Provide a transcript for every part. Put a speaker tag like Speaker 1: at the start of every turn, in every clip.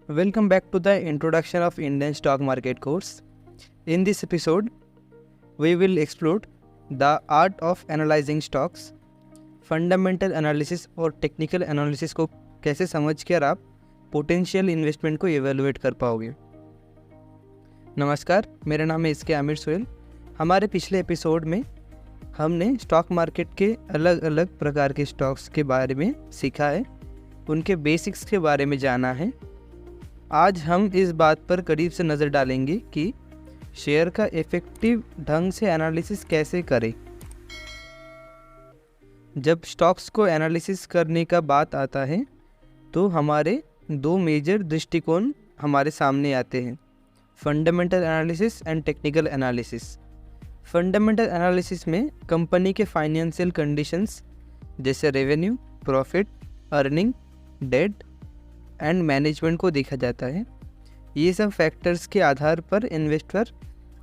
Speaker 1: Welcome back to the introduction of Indian stock market course. In this episode, we will explore the art of analyzing stocks, fundamental analysis और technical analysis को कैसे समझकर आप potential investment को evaluate कर पाओगे। नमस्कार, मेरा नाम है इसके आमिर सोहेल। हमारे पिछले एपिसोड में हमने स्टॉक मार्केट के अलग अलग प्रकार के स्टॉक्स के बारे में सीखा है, उनके बेसिक्स के बारे में जाना है। आज हम इस बात पर करीब से नज़र डालेंगे कि शेयर का इफ़ेक्टिव ढंग से एनालिसिस कैसे करें। जब स्टॉक्स को एनालिसिस करने का बात आता है तो हमारे दो मेजर दृष्टिकोण हमारे सामने आते हैं, fundamental analysis and technical analysis. Fundamental analysis में कंपनी के फाइनेंशियल कंडीशंस जैसे revenue, profit, earning, debt and management को देखा जाता है। ये सब फैक्टर्स के आधार पर इन्वेस्टर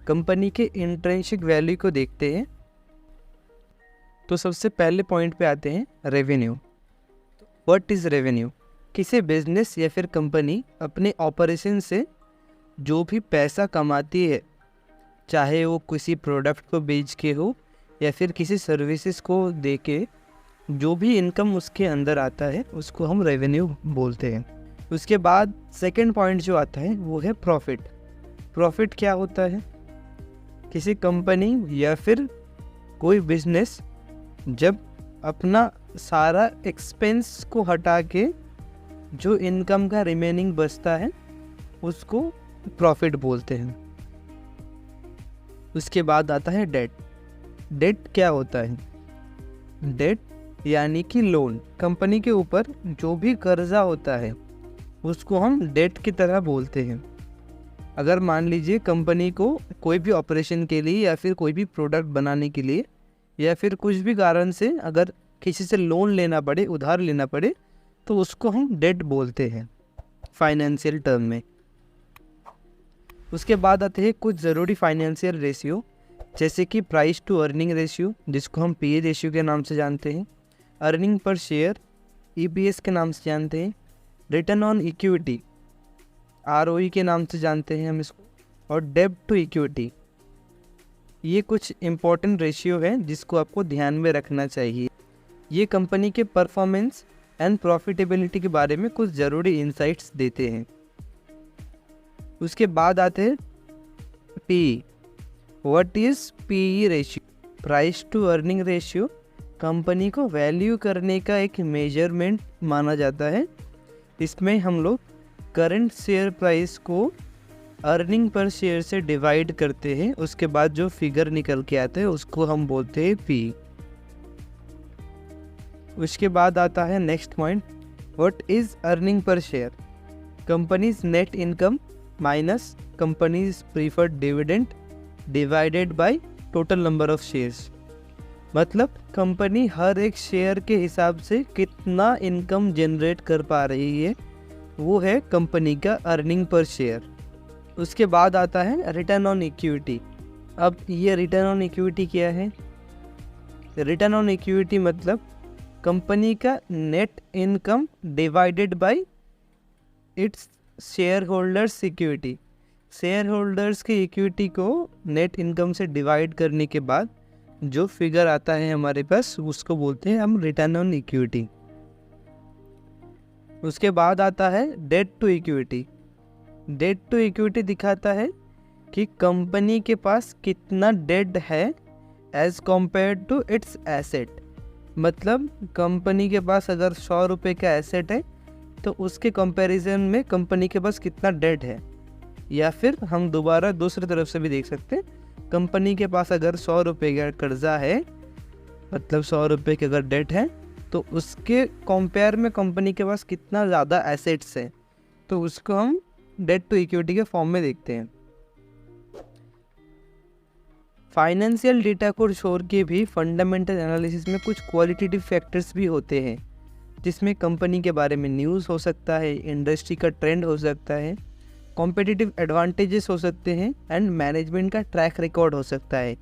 Speaker 1: कंपनी के इंट्रिंसिक वैल्यू को देखते हैं। तो सबसे पहले पॉइंट पे आते हैं, रेवेन्यू। What is revenue? किसी बिजनेस या फिर कंपनी अपने ऑपरेशन से जो भी पैसा कमाती है, चाहे वो किसी प्रोडक्ट को बेच के हो या फिर किसी सर्विसेज को दे के, जो भी इनकम उसके अंदर आता है उसको हम रेवेन्यू बोलते हैं। उसके बाद सेकंड पॉइंट जो आता है वो है प्रॉफिट। प्रॉफिट क्या होता है? किसी कंपनी या फिर कोई बिजनेस जब अपना सारा एक्सपेंस को हटा के जो इनकम का रिमेनिंग बचता है उसको प्रॉफिट बोलते हैं। उसके बाद आता है डेट। डेट क्या होता है? डेट यानी कि लोन। कंपनी के ऊपर जो भी कर्जा होता है उसको हम डेट की तरह बोलते हैं। अगर मान लीजिए कंपनी को कोई भी ऑपरेशन के लिए या फिर कोई भी प्रोडक्ट बनाने के लिए या फिर कुछ भी कारण से अगर किसी से लोन लेना पड़े, उधार लेना पड़े, तो उसको हम डेट बोलते हैं फाइनेंशियल टर्म में। उसके बाद आते हैं कुछ ज़रूरी फाइनेंशियल रेशियो, जैसे कि प्राइस टू अर्निंग रेशियो, जिसको हम पीई रेशियो के नाम से जानते हैं, अर्निंग पर शेयर ईपीएस के नाम से जानते हैं, रिटर्न ऑन इक्विटी आरओई के नाम से जानते हैं हम इसको, और डेब्ट टू इक्विटी। ये कुछ इम्पोर्टेंट रेशियो है जिसको आपको ध्यान में रखना चाहिए। ये कंपनी के परफॉर्मेंस एंड प्रॉफिटेबिलिटी के बारे में कुछ ज़रूरी इंसाइट्स देते हैं। उसके बाद आते हैं PE. What is PE ratio? Price to earning ratio company को वैल्यू करने का एक मेजरमेंट माना जाता है। इसमें हम लोग करंट शेयर प्राइस को अर्निंग पर शेयर से डिवाइड करते हैं, उसके बाद जो फिगर निकल के आते हैं उसको हम बोलते हैं पी। उसके बाद आता है next point, what is earning per share? Companies net income minus companies preferred dividend divided by total number of shares. मतलब कंपनी हर एक शेयर के हिसाब से कितना इनकम जनरेट कर पा रही है, वो है कंपनी का अर्निंग पर शेयर। उसके बाद आता है रिटर्न ऑन इक्विटी। अब ये रिटर्न ऑन इक्विटी क्या है? रिटर्न ऑन इक्विटी मतलब कंपनी का net income divided by its share holders equity. Share holders की इक्विटी को नेट इनकम से डिवाइड करने के बाद जो फिगर आता है हमारे पास उसको बोलते हैं हम रिटर्न ऑन इक्विटी। उसके बाद आता है debt to equity. Debt to equity दिखाता है कि कंपनी के पास कितना डेट है as compare to its asset. मतलब कंपनी के पास अगर 100 रुपये का एसेट है तो उसके कंपैरिजन में कंपनी के पास कितना डेट है। या फिर हम दोबारा दूसरी तरफ से भी देख सकते हैं, कंपनी के पास अगर 100 रुपये का कर्जा है, मतलब 100 रुपये की अगर डेट है, तो उसके कंपेयर में कंपनी के पास कितना ज़्यादा एसेट्स है, तो उसको हम डेट टू इक्विटी के फॉर्म में देखते हैं। फाइनेंशियल डेटा को छोड़ के भी फंडामेंटल एनालिसिस में कुछ क्वालिटेटिव फैक्टर्स भी होते हैं, जिसमें कंपनी के बारे में न्यूज़ हो सकता है, इंडस्ट्री का ट्रेंड हो सकता है, कॉम्पिटिटिव एडवांटेजेस हो सकते हैं एंड मैनेजमेंट का ट्रैक रिकॉर्ड हो सकता है।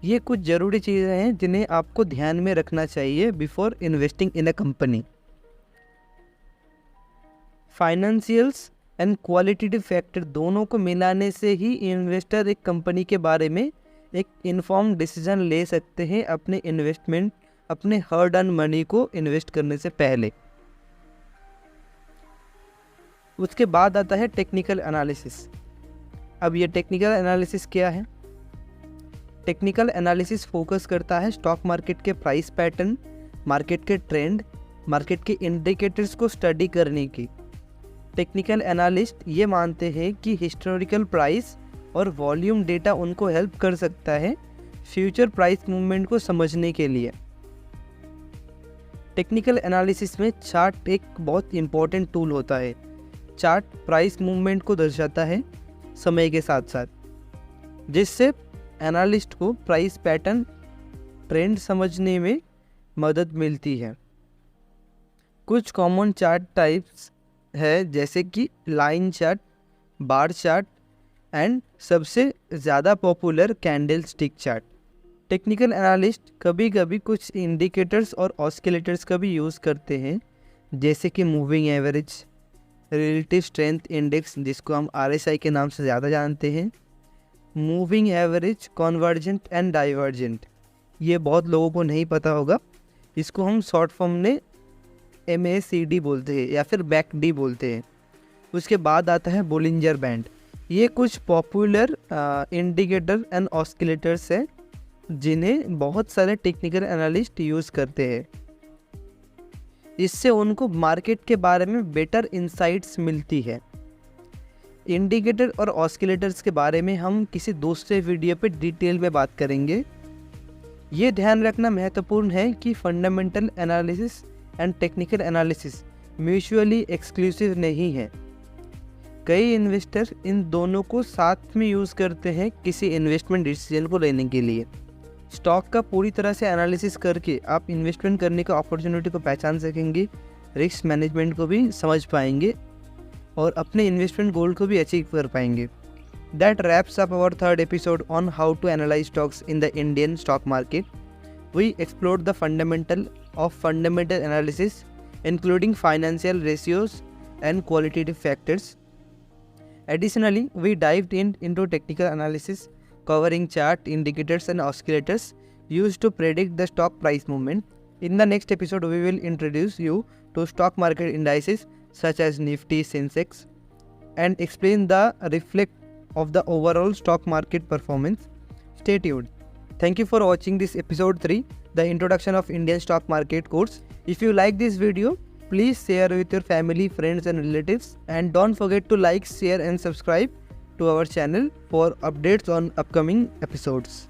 Speaker 1: ये कुछ ज़रूरी चीज़ें हैं जिन्हें आपको ध्यान में रखना चाहिए before investing in a company. Financials and qualitative factor दोनों को मिलाने से ही इन्वेस्टर एक कंपनी के बारे में एक इन्फॉर्म डिसीजन ले सकते हैं अपने इन्वेस्टमेंट, अपने हार्ड अर्न मनी को इन्वेस्ट करने से पहले। उसके बाद आता है टेक्निकल एनालिसिस। अब ये टेक्निकल एनालिसिस क्या है? टेक्निकल एनालिसिस फोकस करता है स्टॉक मार्केट के प्राइस पैटर्न, मार्केट के ट्रेंड, मार्केट के इंडिकेटर्स को स्टडी करने की। टेक्निकल एनालिस्ट ये मानते हैं कि हिस्टोरिकल प्राइस और वॉल्यूम डेटा उनको हेल्प कर सकता है फ्यूचर प्राइस मूवमेंट को समझने के लिए। टेक्निकल एनालिसिस में चार्ट एक बहुत इंपॉर्टेंट टूल होता है। चार्ट प्राइस मूवमेंट को दर्शाता है समय के साथ साथ, जिससे एनालिस्ट को प्राइस पैटर्न, ट्रेंड समझने में मदद मिलती है। कुछ कॉमन चार्ट टाइप्स है जैसे कि line chart, bar chart and सबसे ज़्यादा popular candle stick chart. Technical analyst कभी कभी कुछ इंडिकेटर्स और ऑस्किलेटर्स का भी यूज़ करते हैं, जैसे कि moving average, relative strength index जिसको हम RSI के नाम से ज़्यादा जानते हैं, moving average, convergent and divergent. ये बहुत लोगों को नहीं पता होगा, इसको हम शॉर्ट फॉर्म में MACD बोलते हैं या फिर BACD बोलते हैं। उसके बाद आता है बोलिंजर बैंड। ये कुछ पॉपुलर इंडिकेटर एंड ऑस्किलेटर्स है जिन्हें बहुत सारे टेक्निकल एनालिस्ट यूज़ करते हैं। इससे उनको मार्केट के बारे में बेटर इंसाइट्स मिलती है। इंडिकेटर और ऑस्किलेटर्स के बारे में हम किसी दूसरे वीडियो पे डिटेल में बात करेंगे। ये ध्यान रखना महत्वपूर्ण है कि fundamental analysis and technical analysis mutually exclusive नहीं है। कई इन्वेस्टर इन दोनों को साथ में यूज़ करते हैं किसी इन्वेस्टमेंट डिसीजन को लेने के लिए। स्टॉक का पूरी तरह से एनालिसिस करके आप इन्वेस्टमेंट करने का अपॉर्चुनिटी को पहचान सकेंगे, रिस्क मैनेजमेंट को भी समझ पाएंगे और अपने इन्वेस्टमेंट गोल को भी अचीव कर पाएंगे। That wraps up our third episode on how to analyze stocks in the Indian stock market. We explored the fundamental analysis, including financial ratios and qualitative factors. Additionally, we dived into technical analysis, covering chart, indicators and oscillators used to predict the stock price movement. In the next episode, we will introduce you to stock market indices such as Nifty, Sensex, and explain the reflect of the overall stock market performance. Stay tuned. Thank you for watching this episode 3, the introduction of Indian stock market course. If you like this video, please share with your family, friends and relatives, and don't forget to like, share and subscribe to our channel for updates on upcoming episodes.